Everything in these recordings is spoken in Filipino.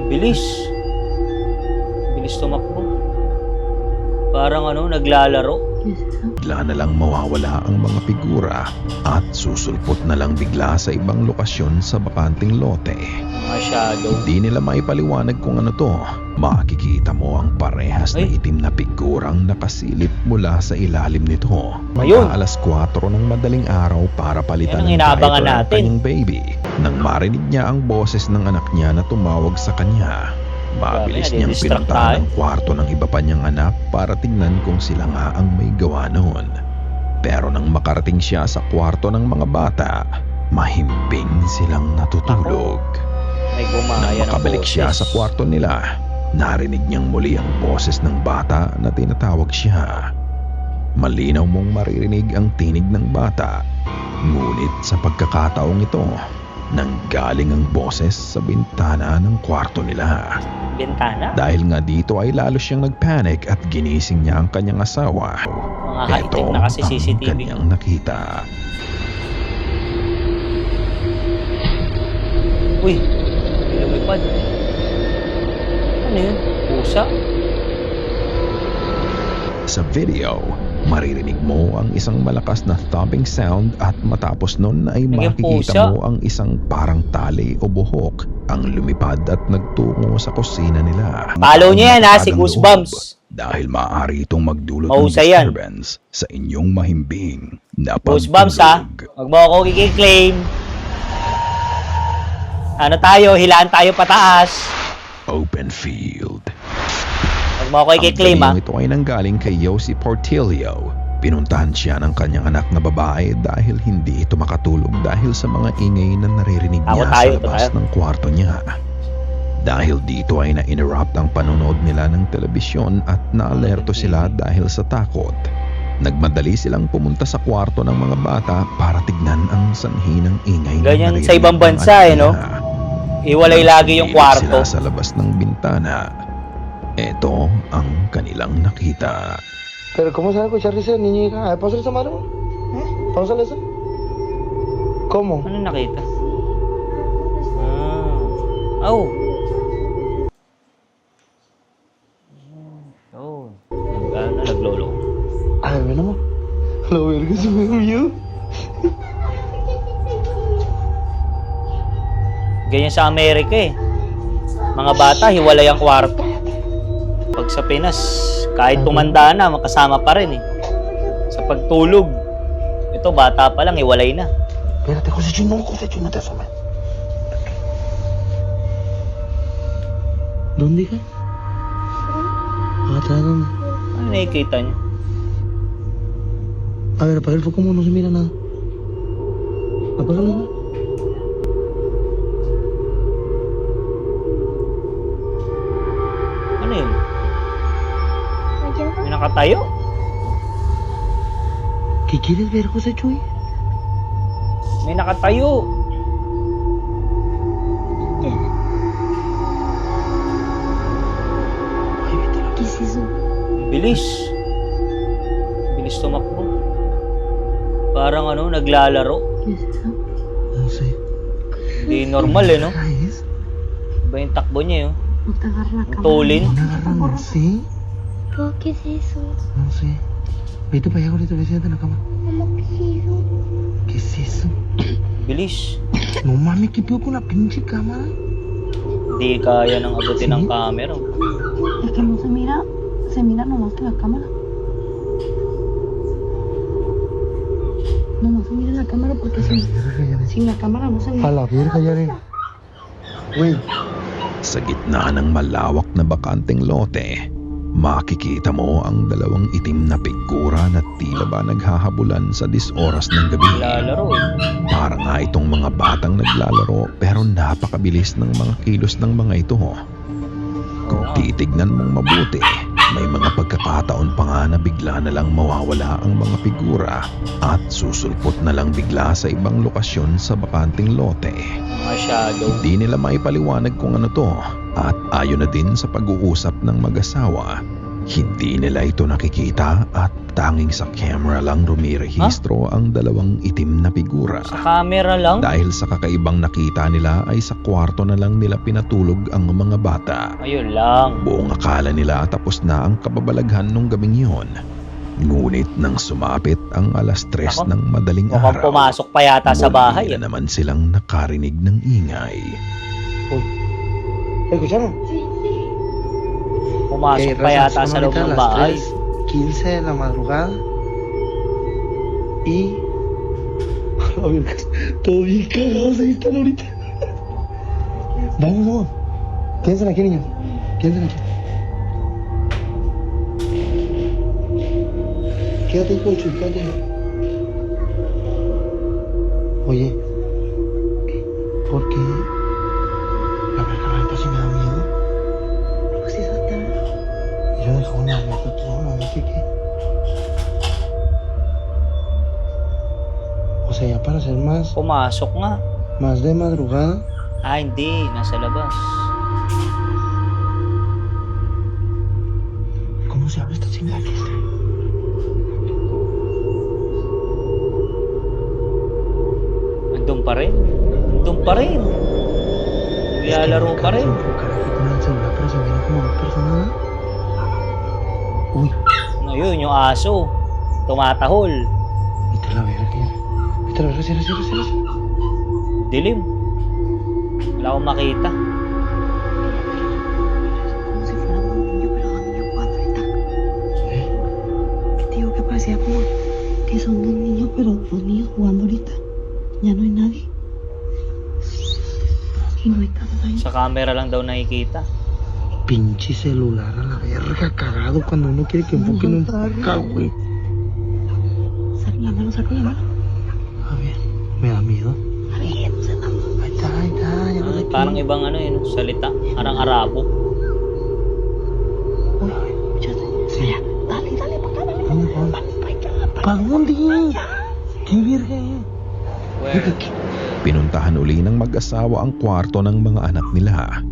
Bilis. Bilis tumakbo. Parang naglalaro. Bigla na lang mawawala ang mga figura at susulpot na lang bigla sa ibang lokasyon sa bakanting lote. Mga shadow. Hindi nila maipaliwanag kung ano to. Makikita mo ang parehas na itim na figurang nakasilip mula sa ilalim nito. Ayun. Alas 4 ng madaling araw para palitan Yan ang ng inaabangan diaper ang natin. kanyang baby. Nang marinig niya ang boses ng anak niya na tumawag sa kanya, mabilis Grabe, niyang nadidistract pinuntahan tayo. ang kwarto ng iba pa niyang anak para tingnan kung sila nga ang may gawa noon. Pero nang makarating siya sa kwarto ng mga bata, mahimbing silang natutulog. May Nang gumaya ng makabalik boses. siya sa kwarto nila, narinig niyang muli ang boses ng bata na tinatawag siya. Malinaw mong maririnig ang tinig ng bata, ngunit sa pagkakataong ito, nanggaling ang boses sa bintana ng kwarto nila. Bintana? Dahil nga dito ay lalo siyang nagpanic at ginising niya ang kanyang asawa. Mga high-tech na kasi ang CCTV. kanyang nakita. Uy, may lumipad. Ano yun? Pusa? Sa video, maririnig mo ang isang malakas na thumping sound at matapos nun ay Naging makikita pusa. mo ang isang parang tali o buhok ang lumipad at nagtungo sa kusina nila. Follow niya yan, ha, si Matagang Goosebumps. loob Dahil maaari itong magdulot ng Mahusay yan. disturbance sa inyong mahimbing na Goosebumps, ha? pagtulog. Huwag mo ako i-claim. Ano tayo? Hilaan tayo pataas. Open field. Huwag mo ako i-claim, ha? Ang ito ay nanggaling kay Yossi Portillo. Pinuntahan siya ng kanyang anak na babae dahil hindi ito makatulog dahil sa mga ingay na naririnig Ako niya tayo, sa labas tayo. ng kwarto niya. Dahil dito ay na-interrupt ang panonood nila ng telebisyon at naalerto sila dahil sa takot. Nagmadali silang pumunta sa kwarto ng mga bata para tignan ang sanhi ng ingay na Ganyan naririnig sa ibang ng bansa, anak no? niya. Iwalay lagi yung Nagpilip kwarto. sila sa labas ng bintana. Ito ang kanilang nakita. Pero ¿cómo sabe escuchar risa de niño y hija? ¿Pásale esa mano? ¿Pásale esa? ¿Cómo? Ano nakita? Oh. Oh. Naglolo. A ver, ven amor. La verga se me dio. Ganyan sa Amerika eh. Mga bata, hiwalay ang kwarto. Pag sa Pinas, kahit tumanda na, makasama pa rin eh. Sa pagtulog. Ito, bata pa lang, hiwalay na. Espérate, José, no te asomes. ¿Dónde, hija? Atrás, ¿dónde? Ano nakikita niyo? A ver, apaga el foco, no se mira nada. Apágalo, ¿no? Ano yun? May nakatayo? ¿Qué quieres ver, José Chuy? May nakatayo. Ay, vete la... ¿Qué es eso? Bilis. Bilis tumakbo. Parang naglalaro. ¿Qué es eso? No sé. Hindi normal eh, no? ¿Qué es? Iba yung takbo niya, No te agarra la cámara. Tulin. Una garra, no sé. ¿Pero qué es eso? No sé. Vete para allá, ahorita, siéntate en la cama. Mamá, ¿qué es eso? ¿Qué es eso? Bilis. No mames, ¿qué pedo con la pinche cámara? Hindi kaya nang abutin ng camera. Es que no se mira nomás que la cámara. Nomás se mira la cámara porque sin la cámara no se A mira. la verga, ya ven. Güey. Sa gitna ng malawak na bakanteng lote, makikita mo ang dalawang itim na figura na tila ba naghahabulan sa 10 oras ng gabi. Naglalaro eh. Para nga itong mga batang naglalaro pero napakabilis ng mga kilos ng mga ito. Kung titignan mong mabuti, may mga pagkakataon pa nga na bigla na lang mawawala ang mga figura at susulpot na lang bigla sa ibang lokasyon sa bakanting lote. Mga shadow. Hindi nila maipaliwanag kung ano to at ayon na din sa pag-uusap ng mag-asawa, Hindi nila ito nakikita at tanging sa camera lang rumirehistro ang dalawang itim na figura. Sa camera lang? Dahil sa kakaibang nakita nila ay sa kwarto na lang nila pinatulog ang mga bata. Ayun lang. Buong akala nila tapos na ang kababalaghan nung gabing yon. Ngunit nang sumapit ang alas 3 Ako, ng madaling Mukhang araw, pumasok pa yata sa bahay. muli na naman silang nakarinig ng ingay. ¿Escucharon? Pumasok pa Raza, yata son sa loob ahorita ng las bahay. 3:15 de la madrugada. Y. Todo bien cagados ahí están ahorita. Vamos, vamos. Quédense aquí, niños. Quédense aquí. Quédate ahí, Cocho, quédate ahí. Oye, ¿por qué? La verdad sí me da miedo. Pues sí, Santa. Yo dejo una abierta todo, no sé qué. O sea, ya para ser Pumasok nga. más de madrugada. Ah, hindi. Nasa labas. ¿Cómo se abre esta chingada fiesta? Andun pa rin. Andun pa rin. Naglalaro pa rin. Enfocar aquí con el celular, pero se miran como dos personas. Uy, Ngayon, yung aso. Tumatahol. viste la verga. Viste la verga, cierra, cierra, cierra. Dilim. Wala akong makita. Como si fuera un niño, pero dos niños jugando ahorita. ¿Eh? Te digo que parecía como que son dos niños, pero dos niños jugando ahorita. Ya no hay nadie. Y no hay nada ahí. Sa camera lang daw nakikita. Pinche celular a la verga, cagado. Cuando uno quiere que enfoque, no enfoca, güey. Saca la mano, saca la mano. A ver, me da miedo. A ver, no se la mano. Ahí está, ya lo Ah, dejé. parang ibang ano yun, salita. Parang Arabo. Uy, escúchate. Sí. Allá. Dale, dale, para acá, dale. ¿Dónde, dónde? Para allá, ¿Para dónde? ¿Qué verga? Where? Pinuntahan uli ng mag-asawa ang kwarto ng mga anak nila.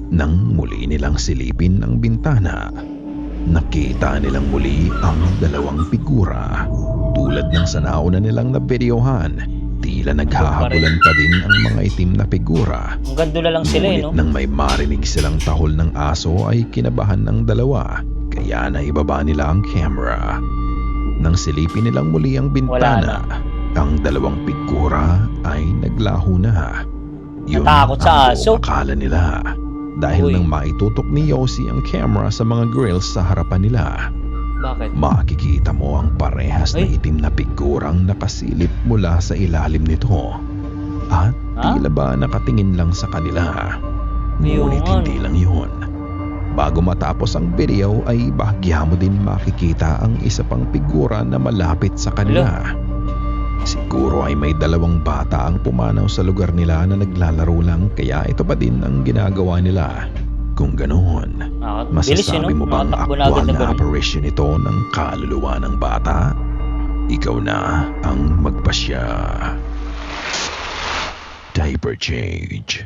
Nang muli nilang silipin ang bintana, nakita nilang muli ang dalawang figura. Tulad ng sa nauna nilang nabidyohan, tila naghahabulan pa din ang mga itim na figura. Ang gandula lang sila eh, Ngunit no? nang may marinig silang tahol ng aso ay kinabahan ng dalawa, kaya naibaba nila ang camera. Nang silipin nilang muli ang bintana, ang dalawang figura ay naglaho na. Yun Natakot sa ang aso. buong akala nila. Dahil Uy. nang maitutok ni Yossi ang camera sa mga grills sa harapan nila, Bakit? makikita mo ang parehas na Ay. itim na figurang nakasilip mula sa ilalim nito. At tila ba nakatingin lang sa kanila. Ngunit Ayun. hindi lang yun. Bago matapos ang video ay bahagya mo din makikita ang isa pang figura na malapit sa kanila. Siguro ay may dalawang bata ang pumanaw sa lugar nila na naglalaro lang kaya ito pa din ang ginagawa nila. Kung ganoon, Bilis yun, masasabi mo no? bang Nakatakbo na agad aktwal na na ganun. apparition ito ng kaluluwa ng bata? Ikaw na ang magpasya. Diaper change.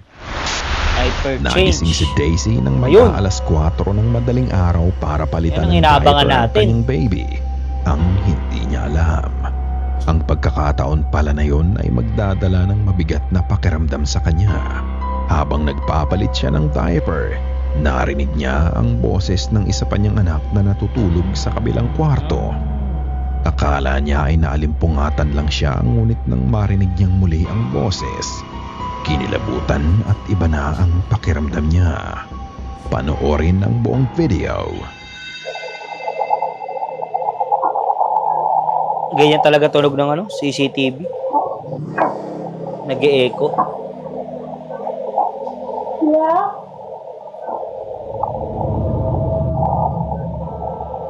Hyper Nagising si change. Daisy nang Ayun. mag-aalas 4 ng madaling araw para palitan Yan ang ng inaabangan diaper ang natin. kanyang baby. Ang hindi niya alam. Ang pagkakataon pala na yon ay magdadala ng mabigat na pakiramdam sa kanya. Habang nagpapalit siya ng diaper, narinig niya ang boses ng isa pa niyang anak na natutulog sa kabilang kwarto. Akala niya ay naalimpungatan lang siya, ngunit nang marinig niyang muli ang boses, kinilabutan at iba na ang pakiramdam niya. Panoorin ang buong video. Ganyan talaga tunog ng ano, CCTV. Nag-e-echo.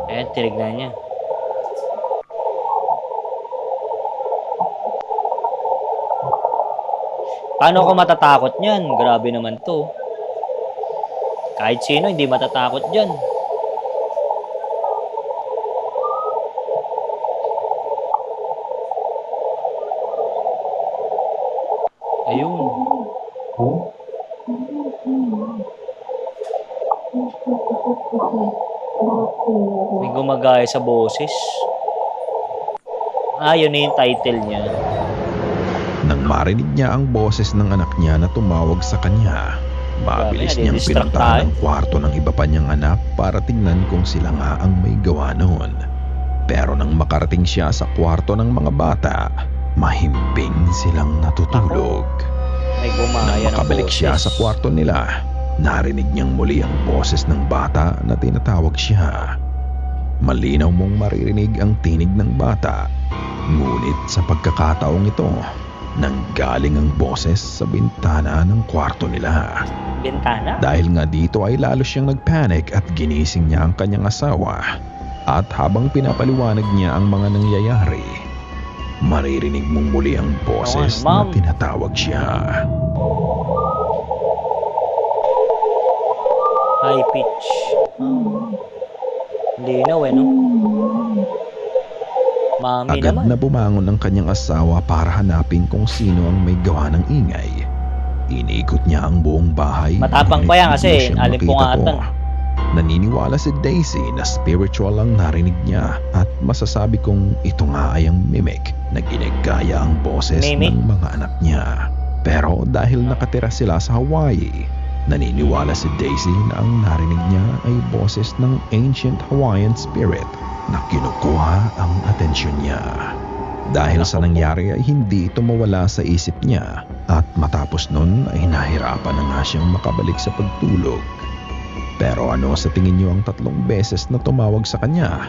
Ayan, tinignan niya. Paano ako matatakot niyan? Grabe naman to. Kahit sino, hindi matatakot dyan. Ayun. May gumagaya sa boses. Ah, yun na yung title niya. Nang marinig niya ang boses ng anak niya na tumawag sa kanya, mabilis Grabe, niyang nadidistract pinuntahan tayo. ang kwarto ng iba pa niyang anak para tingnan kung sila nga ang may gawa noon. Pero nang makarating siya sa kwarto ng mga bata, mahimbing silang natutulog. May Nang gumaya ng makabalik boses. siya sa kwarto nila, narinig niyang muli ang boses ng bata na tinatawag siya. Malinaw mong maririnig ang tinig ng bata, ngunit sa pagkakataong ito, nanggaling ang boses sa bintana ng kwarto nila. Bintana? Dahil nga dito ay lalo siyang nagpanic at ginising niya ang kanyang asawa. At habang pinapaliwanag niya ang mga nangyayari, maririnig mong muli ang boses na Ma'am. tinatawag siya. High pitch. Linaw eh, no? Mami Agad naman. na bumangon ang kanyang asawa para hanapin kung sino ang may gawa ng ingay. Inikot niya ang buong bahay. Matapang pa yan kasi, alimpungatan. Naniniwala si Daisy na spiritual ang narinig niya at masasabi kong ito nga ay ang mimic na ginagaya ang boses Mimic? ng mga anak niya. Pero dahil nakatira sila sa Hawaii, naniniwala si Daisy na ang narinig niya ay boses ng ancient Hawaiian spirit na kinukuha ang atensyon niya. Dahil sa nangyari ay hindi ito mawala sa isip niya at matapos nun ay nahirapan na nga siyang makabalik sa pagtulog. Pero ano sa tingin niyo ang 3 beses na tumawag sa kanya?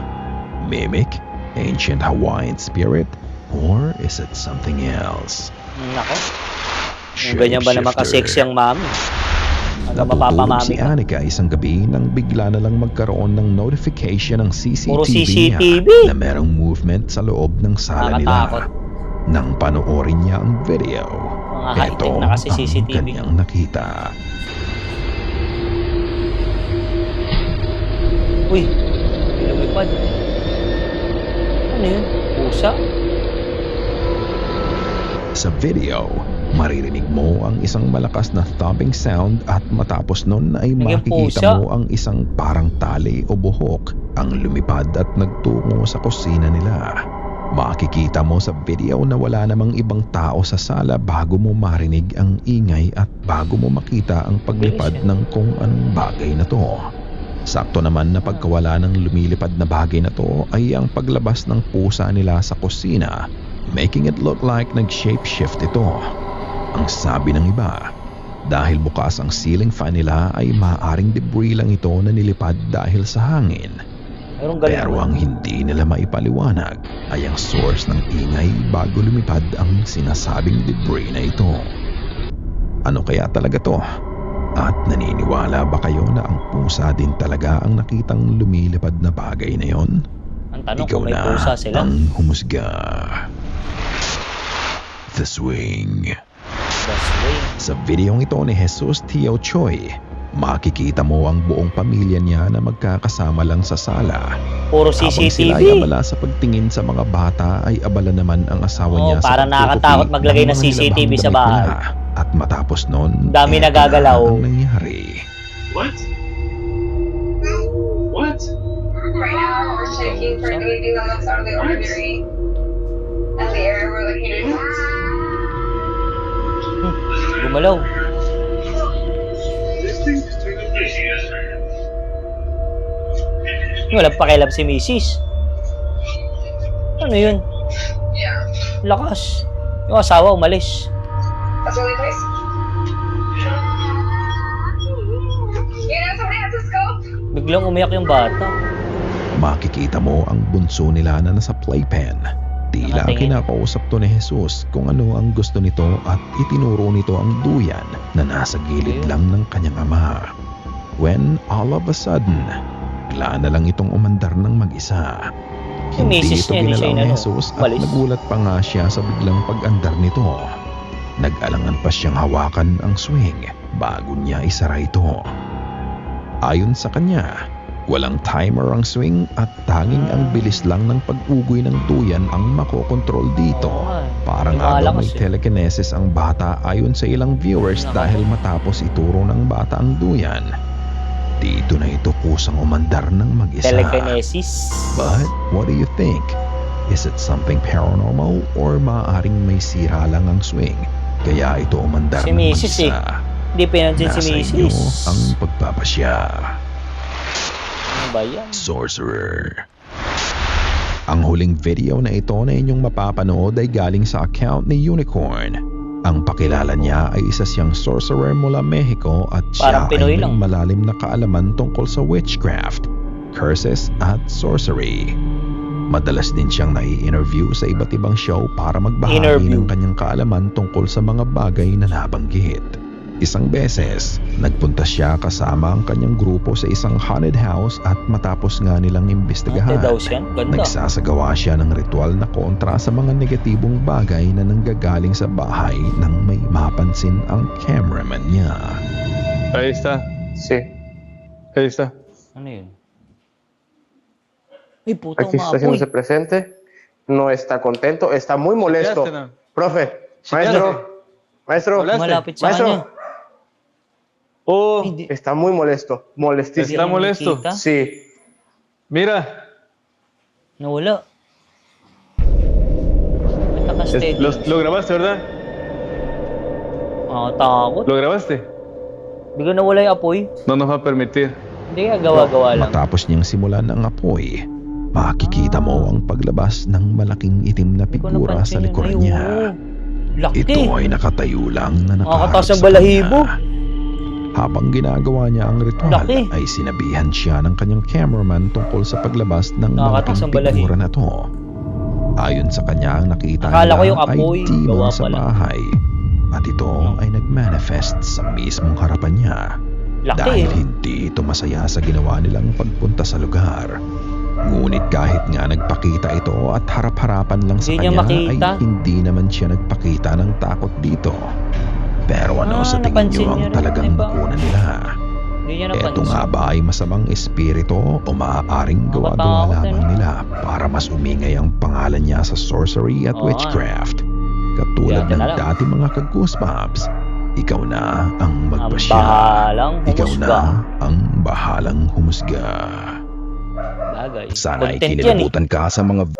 Mimic, ancient Hawaiian spirit, or is it something else? Nako. Yung ganyan ba naman ka-sexy ang mami? Hanggang Natutulog mapapamami si ka. Anika isang gabi nang bigla na lang magkaroon ng notification ng Puro CCTV CCTV. niya na merong movement sa loob ng sala Nakakatakot. nila. Nang panoorin niya ang video, Mga high-tech na kasi ang CCTV. kanyang nakita. Uy, may lumipad. Ano yun? Pusa? Sa video, maririnig mo ang isang malakas na thumping sound at matapos nun ay Naging makikita pusa. mo ang isang parang tali o buhok ang lumipad at nagtungo sa kusina nila. Makikita mo sa video na wala namang ibang tao sa sala bago mo marinig ang ingay at bago mo makita ang paglipad Bilis, ng kung anong bagay na to. Sakto naman na pagkawala ng lumilipad na bagay na to ay ang paglabas ng pusa nila sa kusina, making it look like nag-shapeshift ito. Ang sabi ng iba, dahil bukas ang ceiling fan nila ay maaaring debris lang ito na nilipad dahil sa hangin. Mayroong galing. Pero ang hindi nila maipaliwanag ay ang source ng ingay bago lumipad ang sinasabing debris na ito. Ano kaya talaga to? At naniniwala ba kayo na ang pusa din talaga ang nakitang lumilipad na bagay na yon? Ang tanong Ikaw kung may na pusa sila. ang humusga. The Swing. That's way. Sa videong ito ni Jesus Tio Choi, makikita mo ang buong pamilya niya na magkakasama lang sa sala. Puro Habang sila ay CCTV. abala sa pagtingin sa mga bata ay abala naman ang asawa Oo, niya sa parang pagtutupi nakakatakot maglagay ng mga CCTV nilabhang sa damit bahay. nila. At matapos nun, Dami eto nagagalaw. na ang nangyari. What? What? Right now, we're checking for anything that looks out of the ordinary. And the area we're located in. Gumalaw. This thing is turning vicious. Walang pakialam si Mrs. Ano yun? Yeah. Lakas. Yung asawa umalis. That's the only place. You know, somebody has a scope. Biglang umiyak yung bata. Makikita mo ang bunso nila na nasa playpen. Tila Nakatingin. kinakausap to ni Jesus kung ano ang gusto nito at itinuro nito ang duyan na nasa gilid Ayun. lang ng kanyang ama. When all of a sudden, bigla na lang itong umandar ng mag-isa. Yung Hindi misis ito niya, di siya ginalaw ni inano, Jesus at walis. nagulat pa nga siya sa biglang pag-andar nito. Nag-alangan pa siyang hawakan ang swing bago niya isara ito. Ayon sa kanya, walang timer ang swing at tanging ang bilis lang ng pag-ugoy ng duyan ang makokontrol dito. Oo nga. Parang Malakas agaw may eh. telekinesis ang bata ayon sa ilang viewers Nako. dahil matapos ituro ng bata ang duyan. dito na ito kusang umandar ng mag-isa. Telekinesis. But what do you think? Is it something paranormal or maaaring may sira lang ang swing? Kaya ito umandar Si ng Mrs. mag-isa. Hindi pinansin si Nasa inyo Mrs. ang pagpapasya. Ano ba yan? Sorcerer. Ang huling video na ito na inyong mapapanood ay galing sa account ni Unicorn. Ang pakilala niya ay isa siyang sorcerer mula Mexico at siya Parang Pinoy ay may lang. malalim na kaalaman tungkol sa witchcraft, curses at sorcery. Madalas din siyang nai-interview sa iba't ibang show para magbahagi Interview. ng kanyang kaalaman tungkol sa mga bagay na nabanggit. Isang beses, nagpunta siya kasama ang kanyang grupo sa isang haunted house at matapos nga nilang imbestigahan, Haunted house yan? Ganda. nagsasagawa siya ng ritual na kontra sa mga negatibong bagay na nanggagaling sa bahay nang may mapansin ang cameraman niya. Ahí está. Sí. Ahí está. Ano yun? Ay, puto, Aquí está haciéndose maapoy. presente. No está contento. Está muy molesto. Chequeaste, ¿no? Profe, Chequeaste. maestro, Hablaste. Malapit sa Maestro. kanya. Oh, Hindi. está muy molesto. Molestísimo. Está molesto. Nakikita? Sí. mira. Nawala. Ba't naka-steady? Lo grabaste, ¿verdad? Nakakatakot. ¿Lo grabaste? Hindi ko nawala yung apoy. No nos va a permitir. Hindi ka gawa-gawa lang. Matapos niyang simulan ang apoy, makikita mo ang paglabas ng malaking itim na Hindi ko figura napansin sa yun. likuran Ay, niya. oo. Laki. Ito ay nakatayo lang na nakaharap Nakakatas ng sa balahibo. kanya. Habang ginagawa niya ang ritual, Laki. ay sinabihan siya ng kanyang cameraman tungkol sa paglabas ng Nakakatas malaking ng balahibo. figura na to. Ayon sa kanya, ang nakita Akala ko niya yung apoy, ay demon gawa sa pala. bahay. At ito ay nagmanifest sa mismong harapan niya. Laki Dahil eh. hindi ito masaya sa ginawa nilang pagpunta sa lugar. Ngunit kahit nga nagpakita ito at harap-harapan lang sa Hindi niya kanya makita. ay hindi naman siya nagpakita ng takot dito. Pero ano sa tingin napansin niyo ang niya rin, talagang diba? nakunan nila? Hindi niya Ito napansin. nga ba ay masamang espiritu o maaaring gawa-gawa Nakakatakot lamang eh. nila para mas umingay ang pangalan niya sa sorcery at Oo. witchcraft? Katulad Kaya ng na lang. dati mga ka-goosebumps, ikaw na ang Ang magpasya. bahalang Ikaw humusga. na ang bahalang humusga. Bagay. Sana ay Content yan eh. kinilabutan ka sa mga